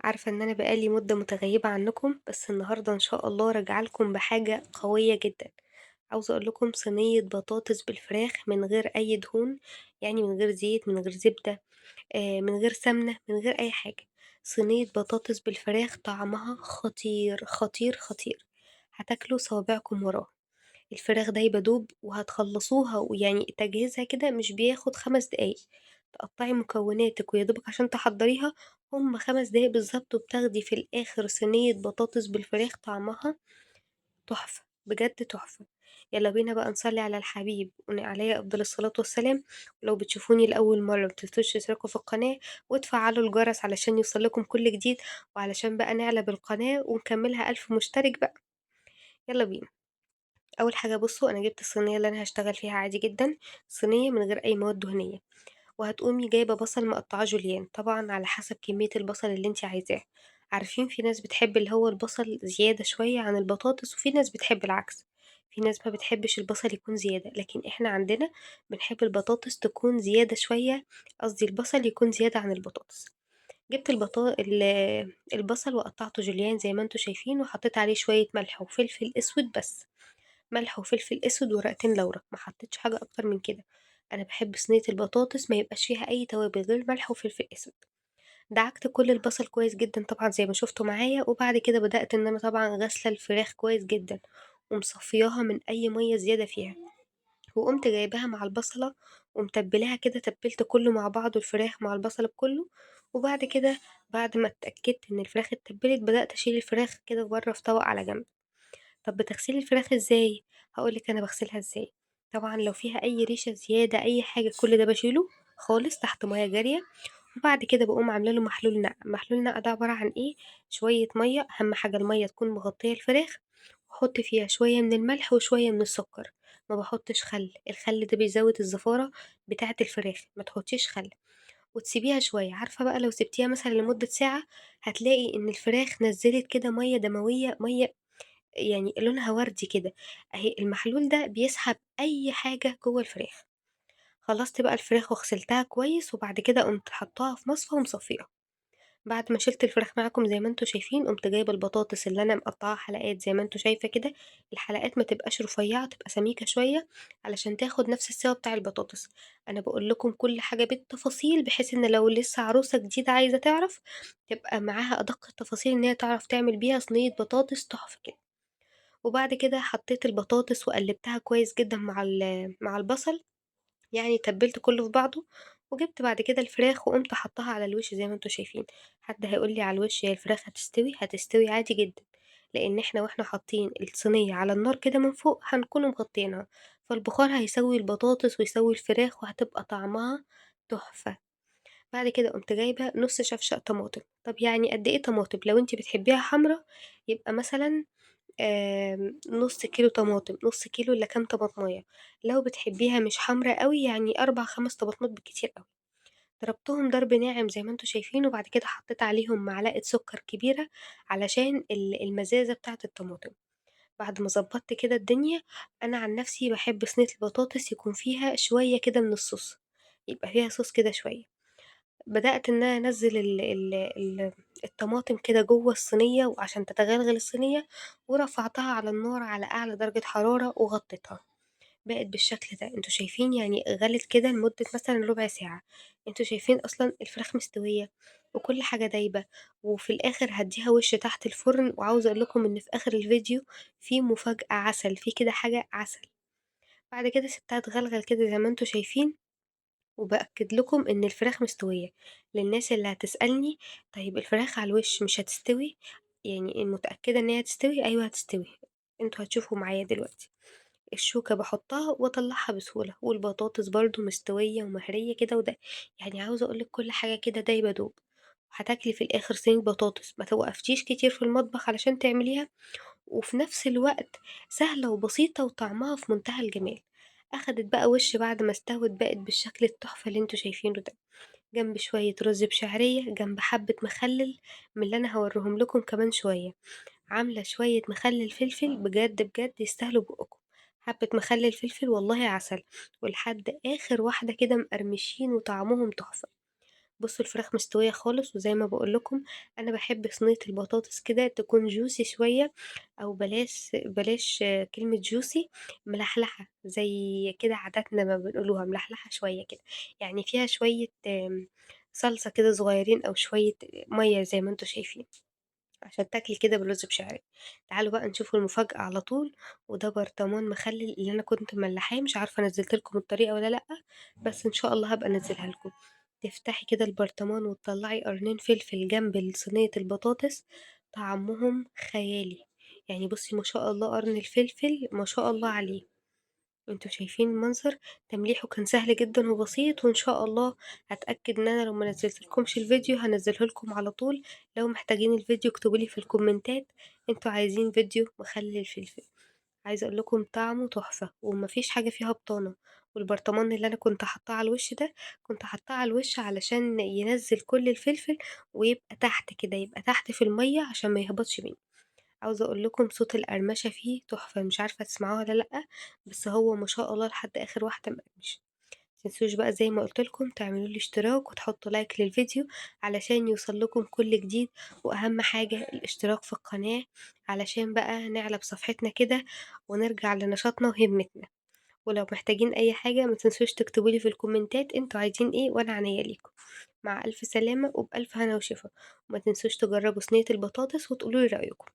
عارفة إن أنا بقى لي مدة متغيبة عنكم، بس النهارده إن شاء الله راجعة لكم بحاجة قوية جدًا. عاوزة أقول لكم صينية بطاطس بالفراخ من غير أي دهون، يعني من غير زيت، من غير زبدة، من غير سمنة، من غير أي حاجة. صينية بطاطس بالفراخ طعمها خطير، خطير، خطير. هتاكلوا صوابعكم وراها. الفراخ دايبة دوب وهتخلصوها، ويعني تجهيزها كده مش بياخد 5 دقايق. تقطعي مكوناتك ويدوبك عشان تحضريها، هم 5 دقايق بالظبط، وبتاخدي في الآخر صينية بطاطس بالفراخ طعمها تحفة، بجد تحفة. يلا بينا بقى نصلي على الحبيب عليه أفضل الصلاة والسلام. ولو بتشوفوني لأول مرة متنسوش تشتركوا في القناة وتفعلوا الجرس علشان يوصلكم كل جديد، وعلشان بقى نعلى بالقناة ونكملها 1000 مشترك بقى. يلا بينا. أول حاجة بصوا، أنا جبت الصينية اللي أنا هشتغل فيها عادي جدا، صينية من غير أي مواد دهنية. وهتقومي جايبة بصل مقطعاه جوليان، طبعا على حسب كمية البصل اللي انتي عايزاه. عارفين في ناس بتحب اللي هو البصل زيادة شوية عن البطاطس، وفي ناس بتحب العكس. في ناس ما بتحبش البصل يكون زيادة، لكن احنا عندنا بنحب البطاطس تكون زيادة شوية. قصدي البصل يكون زيادة عن البطاطس. جبت البصل وقطعته جوليان زي ما انتوا شايفين، وحطيت عليه شوية ملح وفلفل اسود بس. ملح وفلفل اسود ورقتين لورا، ما حطيتش حاجه اكتر من كده. انا بحب صينيه البطاطس ما يبقاش فيها اي توابل غير ملح وفلفل اسود. دعكت كل البصل كويس جدا طبعا زي ما شفتوا معايا، وبعد كده بدأت ان انا طبعا غاسله الفراخ كويس جدا، ومصفياها من اي ميه زياده فيها. وقمت جايباها مع البصله ومتبلاها كده، تبلت كله مع بعضه، الفراخ مع البصل بكله. وبعد كده، بعد ما اتأكدت ان الفراخ اتبلت، بدأت اشيل الفراخ كده بره في طبق على جنب. طب بتغسلي الفراخ إزاي؟ هاقول لِك أنا باغسلها إزاي. طبعًا لو فيها أي ريشة زيادة أي حاجة، كل ده باشيله خالص تحت مَيّة جارية. وبعد كده باقوم عاملة له محلول نقع. محلول النقع ده عبارة عن إيه؟ شوية مَيّة، أهم حاجة المَيّة تكون مغطية الفراخ، واحط فيها شوية من الملح وشوية من السكر. ما باحطش خل، الخل ده بيزود الزفارة بتاعة الفراخ، ما تحطيش خل. وتسيبيها شوية. عارفة بقى لو سبتيها مثلًا لمدة ساعة، هتلاقي إن الفراخ نزّلت كده مَيّة دموية، مَيّة يعني لونها وردي كده. أهي المحلول ده بيسحب أي حاجة جوه الفراخ. خلصت بقى الفراخ وغسلتها كويس، وبعد كده قمت حطاها في مصفى ومصفيها. بعد ما شلت الفراخ معاكم زي ما انتوا شايفين، قمت جايبه البطاطس اللي انا مقطعاها حلقات زي ما انتوا شايفه كده. الحلقات ما تبقاش رفيعه، تبقى سميكه شويه علشان تاخد نفس السوا بتاع البطاطس. انا بقول لكم كل حاجه بالتفاصيل، بحيث ان لو لسه عروسه جديده عايزه تعرف، تبقى معاها ادق التفاصيل ان هي تعرف تعمل بيها صينيه بطاطس تحفه كده. وبعد كده حطيت البطاطس وقلّبتها كويس جدًا مع البصل، يعني تبِّلت كلّه في بعضه. وجِبت بعد كده الفراخ وقُمت حاطّاها على الوش زي ما أنتم شايفين. حد هيقول لي على الوش هي الفراخ هتستوي؟ هتستوي عادي جدًا، لإن إحنا وإحنا حاطين الصينية على النار كده من فوق هنكون مغطيينها، فالبخار هيسوي البطاطس ويسوي الفراخ وهتبقى طعمها تحفة. بعد كده قُمت جايبة نُص شفشق طماطم. طب يعني قد إيه طماطم؟ لو أنتِ بتحبيها حمرا، يبقى مثلًا نُص كيلو طماطم، نُص كيلو إلا كام طماطماية. لو بتحبيها مش حمرا أوي، يعني 4، 5 طماطمات بالكتير أوي. ضربتهم ضرب ناعم زي ما أنتم شايفين، وبعد كده حطيت عليهم معلقة سكر كبيرة علشان المزازة بتاعة الطماطم. بعد ما ضبطت كده الدنيا، أنا عن نفسي باحب صينية البطاطس يكون فيها شوية كده من الصوص، يبقى فيها صوص كده شوية. بدأت إن أنا أنزّل الطماطم كده جوّه الصينية وعشان تتغلغل الصينية، ورفعتها على النار على أعلى درجة حرارة وغطيتها. بقت بالشكل ده، أنتم شايفين يعني غلت كده لمدة مثلًا ربع ساعة. أنتم شايفين أصلًا الفراخ مستوية وكل حاجة دايبة. وفي الآخر هادّيها وِش تحت الفرن، وعاوزة أقول لكم إن في آخر الفيديو في مفاجأة عسل، في كده حاجة عسل. بعد كده سِبتها تغلغل كده زي ما أنتم شايفين. وبأكد لكم إن الفراخ مستوية. للناس اللي هتسألني: طيب الفراخ على الوش مش هتستوي؟ يعني متأكدة إن هي هتستوي؟ أيوه هتستوي. انتوا هتشوفوا معايا دلوقتي. الشوكة باحطها واطلعها بسهولة، والبطاطس برضه مستوية ومهرية كده، وده يعني عاوزة أقول لك كل حاجة كده دايبة دوب. هتاكلي في الآخر صينية بطاطس ما توقفتيش كتير في المطبخ علشان تعمليها، وفي نفس الوقت سهلة وبسيطة وطعمها في منتهى الجمال. أخدت بقى وش بعد ما استوت، بقت بالشكل التحفة اللي انتوا شايفينه ده، جنب شوية رز بشعرية، جنب حبة مخلل من اللي أنا هوريهم لكم كمان شوية. عاملة شوية مخلل فلفل بجد بجد يستاهلوا بقكم. حبة مخلل فلفل والله عسل، ولحد آخر واحدة كده مقرمشين وطعمهم تحفة. بُصّوا الفراخ مستوية خالص، وزي ما باقول لكم أنا باحب صينية البطاطس كده تكون juicy شوية، أو بلاش كلمة juicy، ملحلحة زي كده عاداتنا ما بنقولوها، ملحلحة شوية كده، يعني فيها شوية صلصة كده صغيّرين أو شوية مَيّة زي ما أنتم شايفين. عشان تاكلي كده بالرز بشعرية. تعالوا بقى نشوفوا المفاجأة على طول، وده برطمان مخلل اللي أنا كنت مملحاه، مش عارفة نزّلت لكم الطريقة والّا لأ، بس إن شاء الله هابقى أنزّلها لكم. تفتحي كده البرطمان وتطلّعي قرنين فلفل جنب صينية البطاطس، طعمهم خيالي. يعني بُصّي ما شاء الله قرن الفلفل ما شاء الله عليه. أنتم شايفين المنظر، تمليحه كان سهل جدًا وبسيط، وإن شاء الله هاتأكد إن أنا لو ما نزّلتلكمش الفيديو هانزّله لكم على طول، لو محتاجين الفيديو اكتبوا لي في الكومنتات أنتم عايزين فيديو مخلّل الفلفل. عايزة أقول لكم طعمه تحفة، وما فيش حاجة فيها بطانة، والبرطمان اللي أنا كنت حاطاه على الوش ده، كنت حاطاه على الوش علشان ينزّل كل الفلفل، ويبقى تحت كده، يبقى تحت في المَيّة عشان ما يهبطش مني. عاوزة أقول لكم صوت القرمشة فيه تحفة، مش عارفة تسمعوها والّا لأ، بس هو ما شاء الله لحد آخر واحدة مقرمشة. ما تنسوش بقى زي ما قُلت لكم تعملوا لي اشتراك وتحطوا لايك للفيديو علشان يوصل لكم كل جديد، وأهم حاجة الاشتراك في القناة علشان بقى نعلى بصفحتنا كده ونرجع لنشاطنا وهمتنا. ولو محتاجين أي حاجة ما تنسوش تكتبوا لي في الكومنتات أنتم عايزين إيه وأنا عنيا ليكم. مع ألف سلامة وبألف هنا وشفا، وما تنسوش تجربوا صينية البطاطس وتقولوا لي رأيكم.